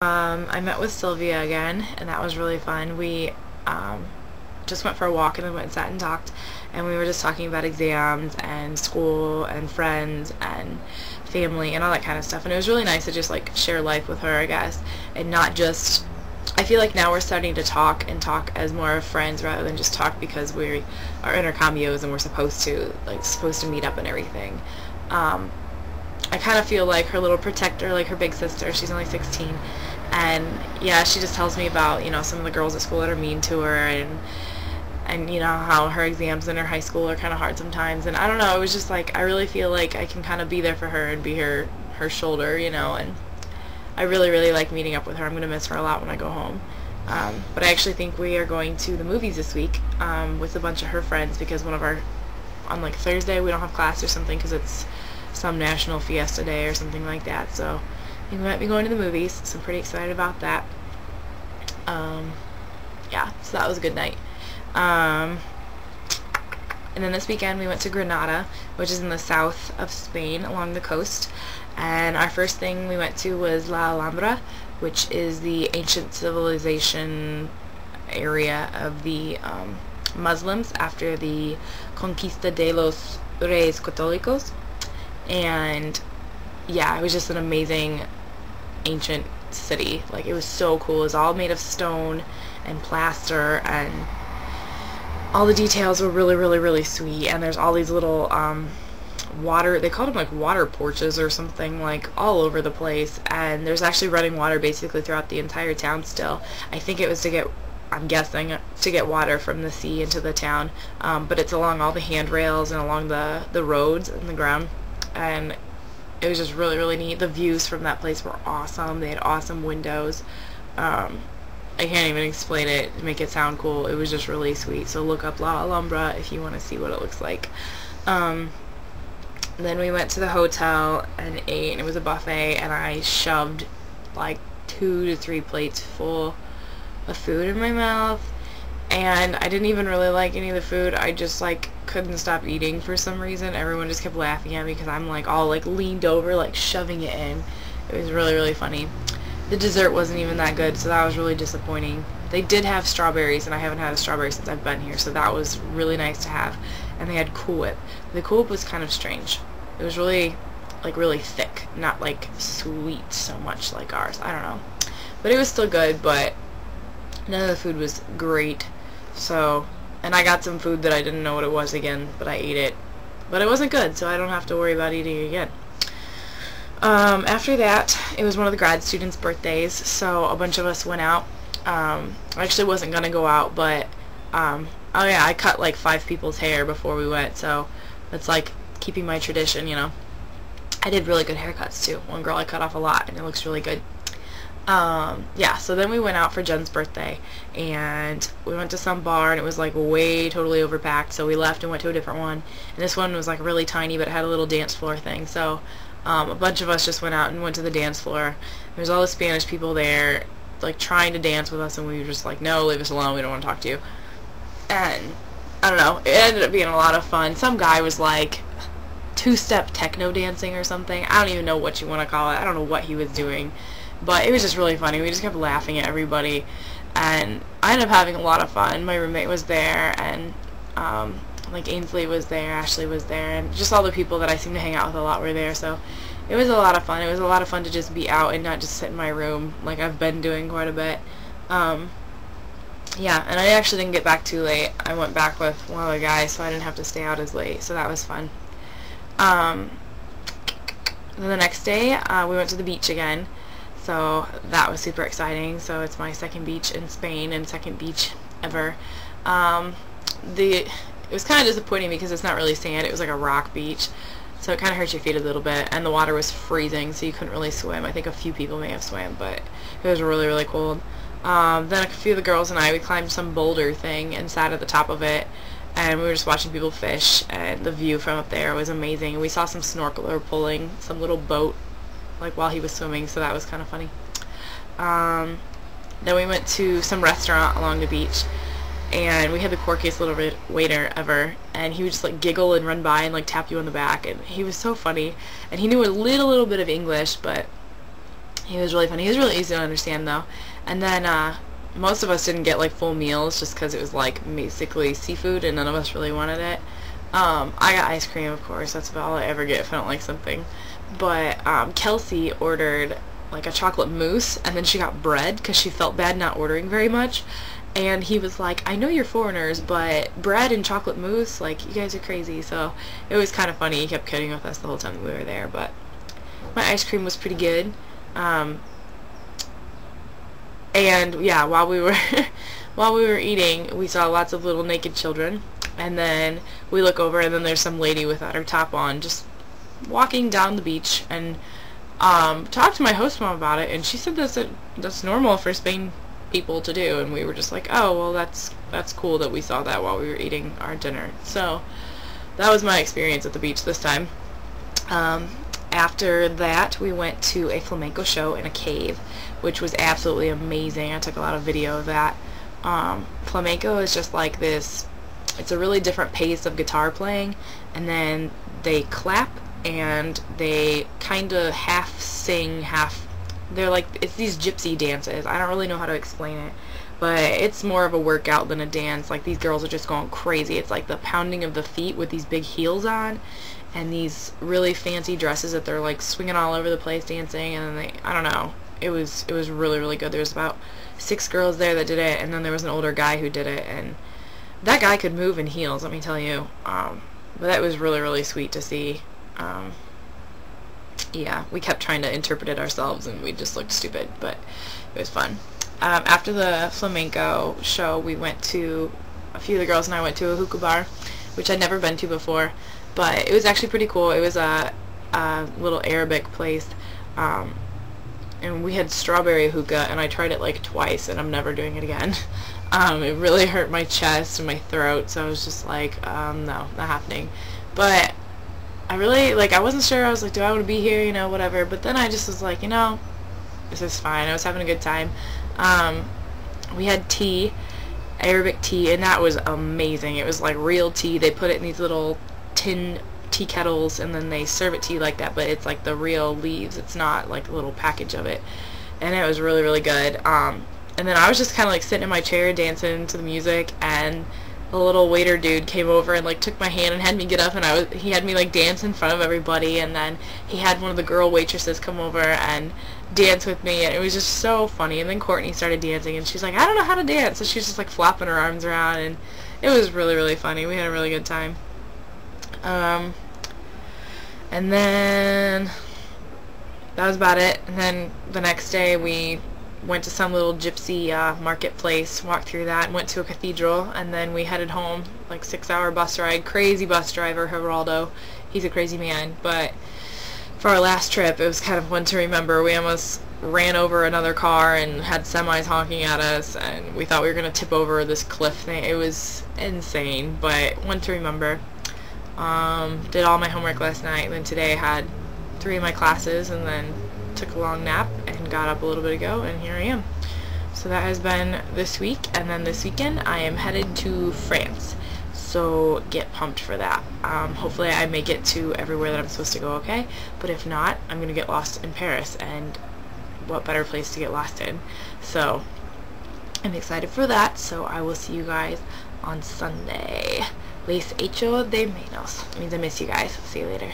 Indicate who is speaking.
Speaker 1: I met with Sylvia again, and that was really fun. We just went for a walk and then went and sat and talked, and we were just talking about exams and school and friends and family and all that kind of stuff. And it was really nice to just like share life with her, I guess, and not just. I feel like now we're starting to talk and talk as more of friends rather than just talk because we are intercambios and we're supposed to meet up and everything. I kind of feel like her little protector, like her big sister. She's only 16, and yeah, she just tells me about, you know, some of the girls at school that are mean to her, and you know how her exams in her high school are kind of hard sometimes. And I don't know, it was just like I really feel like I can kind of be there for her and be her shoulder, you know. And I really like meeting up with her. I'm gonna miss her a lot when I go home. But I actually think we are going to the movies this week with a bunch of her friends because on like Thursday we don't have class or something because it's some national fiesta day or something like that. So we might be going to the movies, so I'm pretty excited about that. Yeah, so that was a good night. And then this weekend we went to Granada, which is in the south of Spain along the coast. And our first thing we went to was La Alhambra, which is the ancient civilization area of the Muslims after the Conquista de los Reyes Católicos. And yeah, it was just an amazing ancient city. Like, it was so cool. It was all made of stone and plaster, and all the details were really sweet. And there's all these little water, they called them like water porches or something, like all over the place. And there's actually running water basically throughout the entire town still. I think it was to get, I'm guessing, to get water from the sea into the town. But it's along all the handrails and along the roads and the ground. And it was just really neat. The views from that place were awesome. They had awesome windows. I can't even explain it to make it sound cool. It was just really sweet. So look up La Alhambra if you want to see what it looks like. Then we went to the hotel and ate, and it was a buffet, and I shoved like 2 to 3 plates full of food in my mouth. And I didn't even really like any of the food. I just like couldn't stop eating for some reason. Everyone just kept laughing at me because I'm like all like leaned over, like shoving it in. It was really funny. The dessert wasn't even that good, so that was really disappointing. They did have strawberries, and I haven't had a strawberry since I've been here, so that was really nice to have. And they had Cool Whip. The Cool Whip was kind of strange. It was really thick, not like sweet so much like ours. I don't know. But it was still good, but none of the food was great. So, and I got some food that I didn't know what it was again, but I ate it. But it wasn't good, so I don't have to worry about eating it again. After that, it was one of the grad students' birthdays, so a bunch of us went out. I actually wasn't going to go out, but, oh yeah, I cut like 5 people's hair before we went, so it's like keeping my tradition, you know. I did really good haircuts too. One girl I cut off a lot, and it looks really good. Yeah, so then we went out for Jen's birthday, and we went to some bar, and it was like way totally overpacked, so we left and went to a different one. And this one was like really tiny, but it had a little dance floor thing, so a bunch of us just went out and went to the dance floor. There's all the Spanish people there, like trying to dance with us, and we were just like, no, leave us alone, we don't want to talk to you. And I don't know, it ended up being a lot of fun. Some guy was like 2-step techno dancing or something. I don't even know what you want to call it. I don't know what he was doing, but it was just really funny. We just kept laughing at everybody, and I ended up having a lot of fun. My roommate was there, and like Ainsley was there, Ashley was there, and just all the people that I seem to hang out with a lot were there. So it was a lot of fun. It was a lot of fun to just be out and not just sit in my room like I've been doing quite a bit. Yeah, and I actually didn't get back too late. I went back with one of the guys, so I didn't have to stay out as late, so that was fun. Then the next day, we went to the beach again, so that was super exciting. So it's my second beach in Spain and second beach ever. It was kind of disappointing because it's not really sand, it was like a rock beach, so it kind of hurt your feet a little bit, and the water was freezing, so you couldn't really swim. I think a few people may have swam, but it was really cold. Then a few of the girls and I, we climbed some boulder thing and sat at the top of it, and we were just watching people fish, and the view from up there was amazing. We saw some snorkeler pulling some little boat like while he was swimming, so that was kind of funny. Then we went to some restaurant along the beach, and we had the quirkiest little waiter ever, and he would just like giggle and run by and like tap you on the back, and he was so funny, and he knew a little bit of English, but He was really funny. He was really easy to understand though. And then most of us didn't get like full meals just because it was like basically seafood and none of us really wanted it. I got ice cream, of course. That's about all I ever get if I don't like something. But Kelsey ordered like a chocolate mousse, and then she got bread because she felt bad not ordering very much. And he was like, I know you're foreigners, but bread and chocolate mousse, like, you guys are crazy. So it was kind of funny. He kept kidding with us the whole time we were there. But my ice cream was pretty good. And yeah, while we were while we were eating, we saw lots of little naked children. And then we look over, and then there's some lady without her top on, just walking down the beach. And talked to my host mom about it, and she said that's normal for Spain people to do. And we were just like, oh, well, that's cool that we saw that while we were eating our dinner. So that was my experience at the beach this time. After that, we went to a flamenco show in a cave, which was absolutely amazing. I took a lot of video of that. Flamenco is just like this, it's a really different pace of guitar playing, and then they clap and they kind of half sing, half, they're like, it's these gypsy dances. I don't really know how to explain it, but it's more of a workout than a dance. Like, these girls are just going crazy. It's like the pounding of the feet with these big heels on, and these really fancy dresses that they're like swinging all over the place dancing, and then I don't know, it was really, really good. There was about 6 girls there that did it, and then there was an older guy who did it, and that guy could move in heels, let me tell you. But that was really, really sweet to see. Yeah, we kept trying to interpret it ourselves, and we just looked stupid, but it was fun. After the flamenco show, we went to, a few of the girls and I went to a hookah bar, which I'd never been to before, but it was actually pretty cool. It was a little Arabic place, and we had strawberry hookah, and I tried it like twice, and I'm never doing it again. It really hurt my chest and my throat, so I was just like, no, not happening. But I really, like, I wasn't sure. I was like, do I want to be here, you know, whatever. But then I just was like, you know, this is fine. I was having a good time. We had tea, Arabic tea, and that was amazing. It was like real tea. They put it in these little tin tea kettles, and then they serve it to you like that, but it's like the real leaves. It's not like a little package of it. And it was really, really good. And then I was just kind of like sitting in my chair dancing to the music, and a little waiter dude came over and like took my hand and had me get up, and he had me like dance in front of everybody, and then he had one of the girl waitresses come over and dance with me, and it was just so funny. And then Courtney started dancing, and she's like, I don't know how to dance, so she's just like flopping her arms around, and it was really, really funny. We had a really good time. And then that was about it. And then the next day we went to some little gypsy marketplace, walked through that, and went to a cathedral, and then we headed home, like 6-hour bus ride. Crazy bus driver, Geraldo. He's a crazy man. But for our last trip, it was kind of one to remember. We almost ran over another car and had semis honking at us, and we thought we were going to tip over this cliff thing. It was insane, but one to remember. Did all my homework last night, and then today I had 3 of my classes, and then took a long nap and got up a little bit ago, and here I am. So that has been this week, and then this weekend I am headed to France, so get pumped for that. Hopefully I make it to everywhere that I'm supposed to go okay, but if not, I'm gonna get lost in Paris, and what better place to get lost in. So I'm excited for that, so I will see you guys on Sunday. Les echo de menos. It means I miss you guys. See you later.